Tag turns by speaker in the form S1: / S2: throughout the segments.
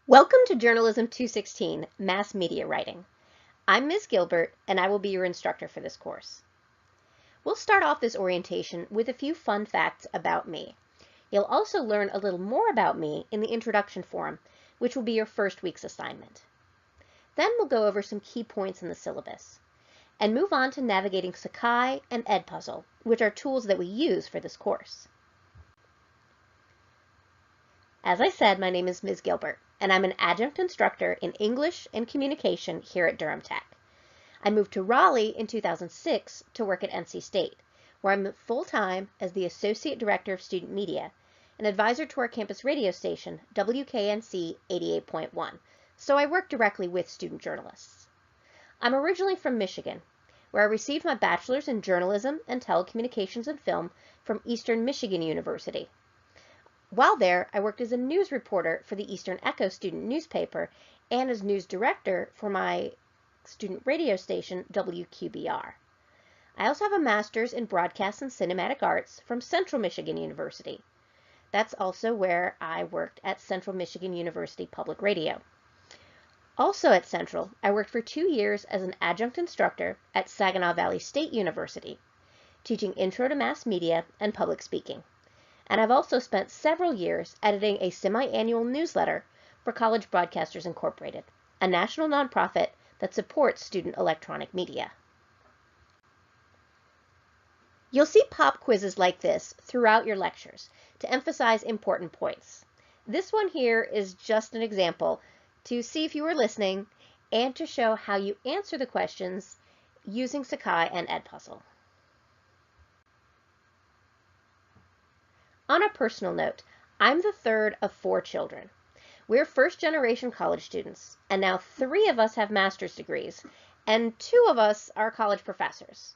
S1: Welcome to Journalism 216, Mass Media Writing. I'm Ms. Gilbert, and I will be your instructor for this course. We'll start off this orientation with a few fun facts about me. You'll also learn a little more about me in the introduction forum, which will be your first week's assignment. Then we'll go over some key points in the syllabus, and move on to navigating Sakai and Edpuzzle, which are tools that we use for this course. As I said, my name is Ms. Gilbert, and I'm an adjunct instructor in English and Communication here at Durham Tech. I moved to Raleigh in 2006 to work at NC State, where I'm full-time as the Associate Director of Student Media, an advisor to our campus radio station, WKNC 88.1, so I work directly with student journalists. I'm originally from Michigan, where I received my bachelor's in journalism and telecommunications and film from Eastern Michigan University. While there, I worked as a news reporter for the Eastern Echo student newspaper and as news director for my student radio station, WQBR. I also have a master's in broadcast and cinematic arts from Central Michigan University. That's also where I worked at Central Michigan University Public Radio. Also at Central, I worked for 2 years as an adjunct instructor at Saginaw Valley State University, teaching Intro to Mass Media and Public Speaking. And I've also spent several years editing a semi-annual newsletter for College Broadcasters Incorporated, a national nonprofit that supports student electronic media. You'll see pop quizzes like this throughout your lectures to emphasize important points. This one here is just an example to see if you were listening and to show how you answer the questions using Sakai and Edpuzzle. On a personal note, I'm the third of 4 children. We're first-generation college students, and now 3 of us have master's degrees, and 2 of us are college professors.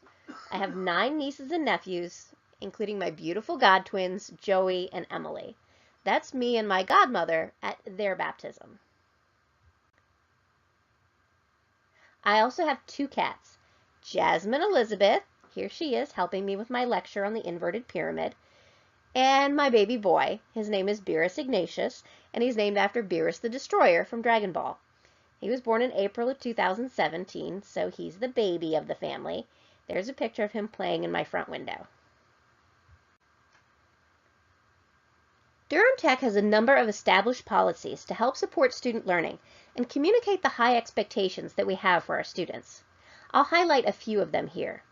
S1: I have 9 nieces and nephews, including my beautiful god-twins, Joey and Emily. That's me and my godmother at their baptism. I also have 2 cats, Jasmine Elizabeth, here she is helping me with my lecture on the inverted pyramid, and my baby boy. His name is Beerus Ignatius, and he's named after Beerus the Destroyer from Dragon Ball. He was born in April of 2017, so he's the baby of the family. There's a picture of him playing in my front window. Durham Tech has a number of established policies to help support student learning and communicate the high expectations that we have for our students. I'll highlight a few of them here.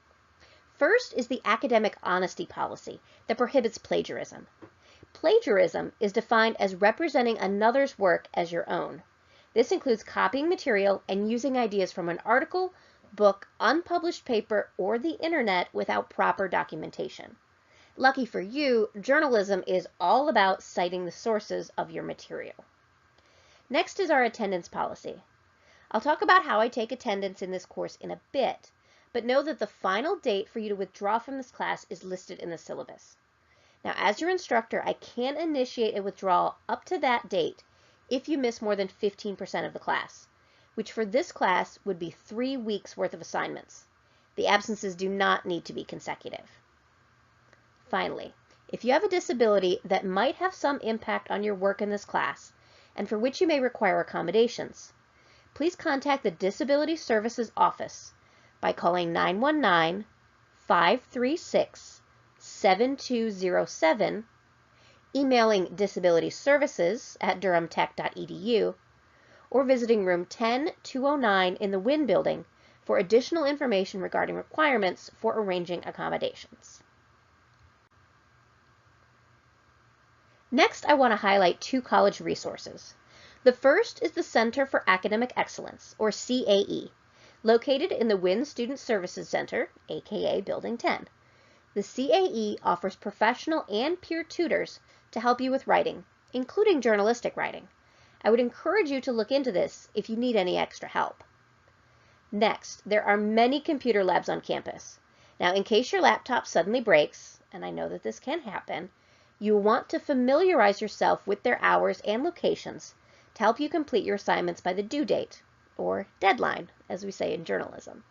S1: First is the academic honesty policy that prohibits plagiarism. Plagiarism is defined as representing another's work as your own. This includes copying material and using ideas from an article, book, unpublished paper, or the internet without proper documentation. Lucky for you, journalism is all about citing the sources of your material. Next is our attendance policy. I'll talk about how I take attendance in this course in a bit, but know that the final date for you to withdraw from this class is listed in the syllabus. Now, as your instructor, I can initiate a withdrawal up to that date if you miss more than 15% of the class, which for this class would be 3 weeks worth of assignments. The absences do not need to be consecutive. Finally, if you have a disability that might have some impact on your work in this class, and for which you may require accommodations, please contact the Disability Services Office by calling 919-536-7207, emailing disabilityservices@durhamtech.edu, or visiting room 10209 in the Wynn Building for additional information regarding requirements for arranging accommodations. Next, I want to highlight 2 college resources. The first is the Center for Academic Excellence, or CAE, located in the Wynn Student Services Center, aka Building 10. The CAE offers professional and peer tutors to help you with writing, including journalistic writing. I would encourage you to look into this if you need any extra help. Next, there are many computer labs on campus. Now, in case your laptop suddenly breaks, and I know that this can happen, you will want to familiarize yourself with their hours and locations to help you complete your assignments by the due date, or deadline, as we say in journalism.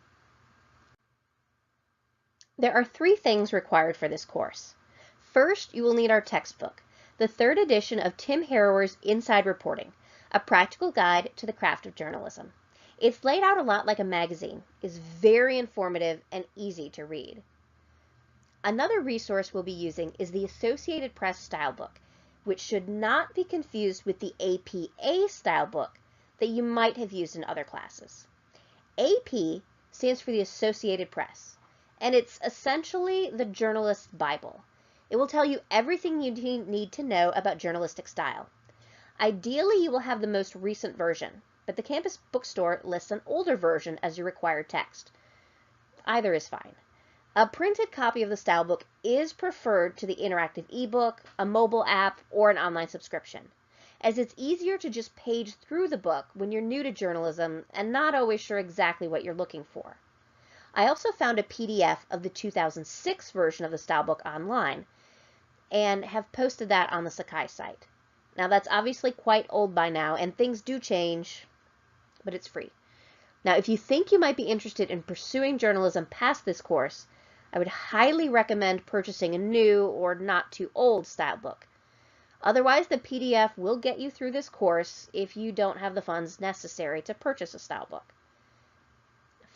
S1: There are 3 things required for this course. First, you will need our textbook, the 3rd edition of Tim Harrower's Inside Reporting, A Practical Guide to the Craft of Journalism. It's laid out a lot like a magazine, is very informative and easy to read. Another resource we'll be using is the Associated Press Style Book, which should not be confused with the APA Style Book that you might have used in other classes. AP stands for the Associated Press, and it's essentially the journalist's Bible. It will tell you everything you need to know about journalistic style. Ideally, you will have the most recent version, but the campus bookstore lists an older version as your required text. Either is fine. A printed copy of the style book is preferred to the interactive ebook, a mobile app, or an online subscription, as it's easier to just page through the book when you're new to journalism and not always sure exactly what you're looking for. I also found a PDF of the 2006 version of the style book online and have posted that on the Sakai site. Now that's obviously quite old by now, and things do change, but it's free. Now, if you think you might be interested in pursuing journalism past this course, I would highly recommend purchasing a new or not too old style book. Otherwise, the PDF will get you through this course if you don't have the funds necessary to purchase a style book.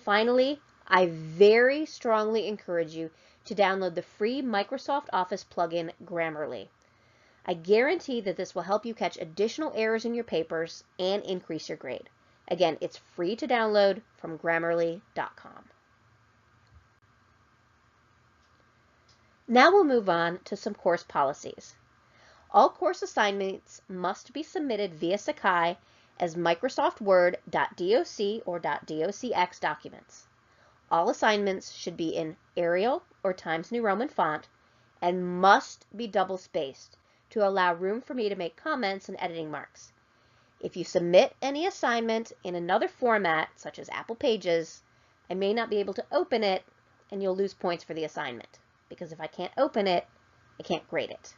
S1: Finally, I very strongly encourage you to download the free Microsoft Office plugin Grammarly. I guarantee that this will help you catch additional errors in your papers and increase your grade. Again, it's free to download from Grammarly.com. Now we'll move on to some course policies. All course assignments must be submitted via Sakai as Microsoft Word .doc or .docx documents. All assignments should be in Arial or Times New Roman font and must be double-spaced to allow room for me to make comments and editing marks. If you submit any assignment in another format, such as Apple Pages, I may not be able to open it, and you'll lose points for the assignment, because if I can't open it, I can't grade it.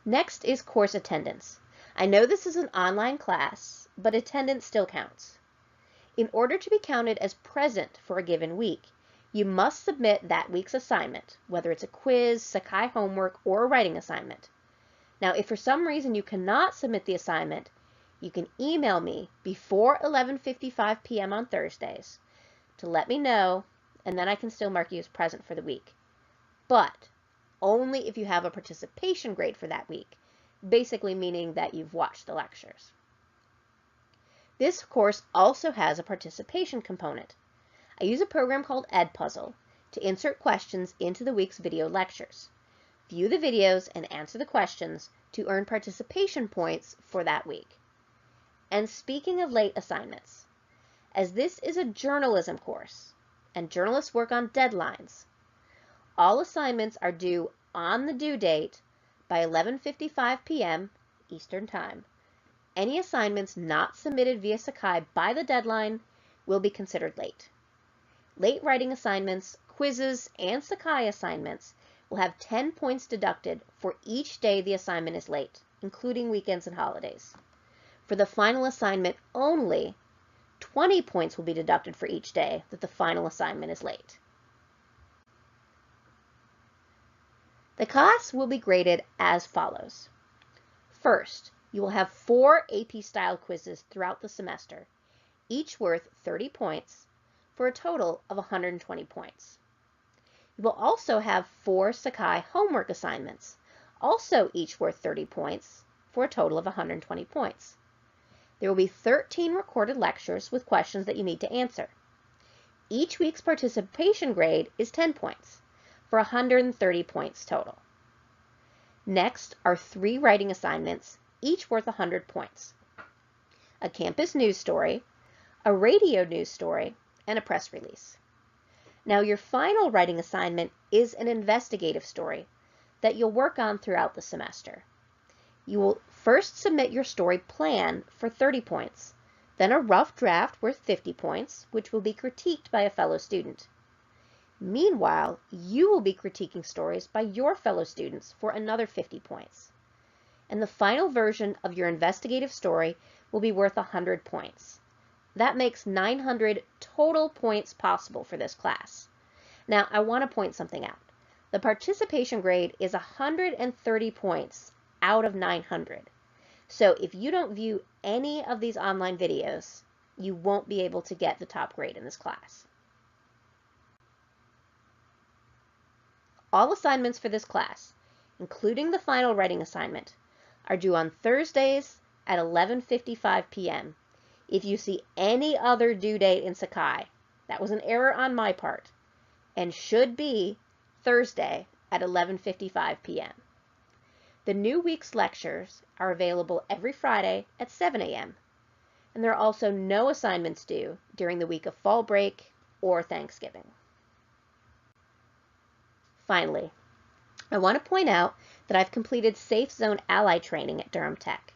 S1: Next is course attendance. I know this is an online class, but attendance still counts. In order to be counted as present for a given week, you must submit that week's assignment, whether it's a quiz, Sakai homework, or a writing assignment. Now, if for some reason you cannot submit the assignment, you can email me before 11:55 p.m. on Thursdays to let me know, and then I can still mark you as present for the week. But only if you have a participation grade for that week, basically meaning that you've watched the lectures. This course also has a participation component. I use a program called Edpuzzle to insert questions into the week's video lectures. View the videos and answer the questions to earn participation points for that week. And speaking of late assignments, as this is a journalism course and journalists work on deadlines, all assignments are due on the due date by 11:55 p.m. Eastern Time. Any assignments not submitted via Sakai by the deadline will be considered late. Late writing assignments, quizzes, and Sakai assignments will have 10 points deducted for each day the assignment is late, including weekends and holidays. For the final assignment only, 20 points will be deducted for each day that the final assignment is late. The class will be graded as follows. First, you will have 4 AP style quizzes throughout the semester, each worth 30 points, for a total of 120 points. You will also have 4 Sakai homework assignments, also each worth 30 points, for a total of 120 points. There will be 13 recorded lectures with questions that you need to answer. Each week's participation grade is 10 points, for 130 points total. Next are 3 writing assignments, each worth 100 points. A campus news story, a radio news story, and a press release. Now, your final writing assignment is an investigative story that you'll work on throughout the semester. You will first submit your story plan for 30 points, then a rough draft worth 50 points, which will be critiqued by a fellow student. Meanwhile, you will be critiquing stories by your fellow students for another 50 points. And the final version of your investigative story will be worth 100 points. That makes 900 total points possible for this class. Now, I want to point something out. The participation grade is 130 points out of 900. So if you don't view any of these online videos, you won't be able to get the top grade in this class. All assignments for this class, including the final writing assignment, are due on Thursdays at 11:55 p.m. If you see any other due date in Sakai, that was an error on my part, and should be Thursday at 11:55 p.m. The new week's lectures are available every Friday at 7 a.m. And there are also no assignments due during the week of fall break or Thanksgiving. Finally, I want to point out that I've completed Safe Zone Ally training at Durham Tech.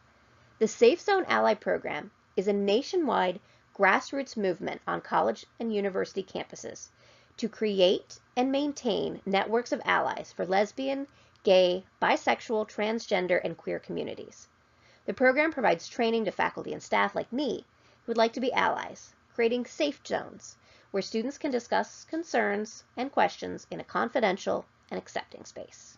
S1: The Safe Zone Ally program is a nationwide grassroots movement on college and university campuses to create and maintain networks of allies for lesbian, gay, bisexual, transgender, and queer communities. The program provides training to faculty and staff like me who would like to be allies, creating safe zones where students can discuss concerns and questions in a confidential and accepting space.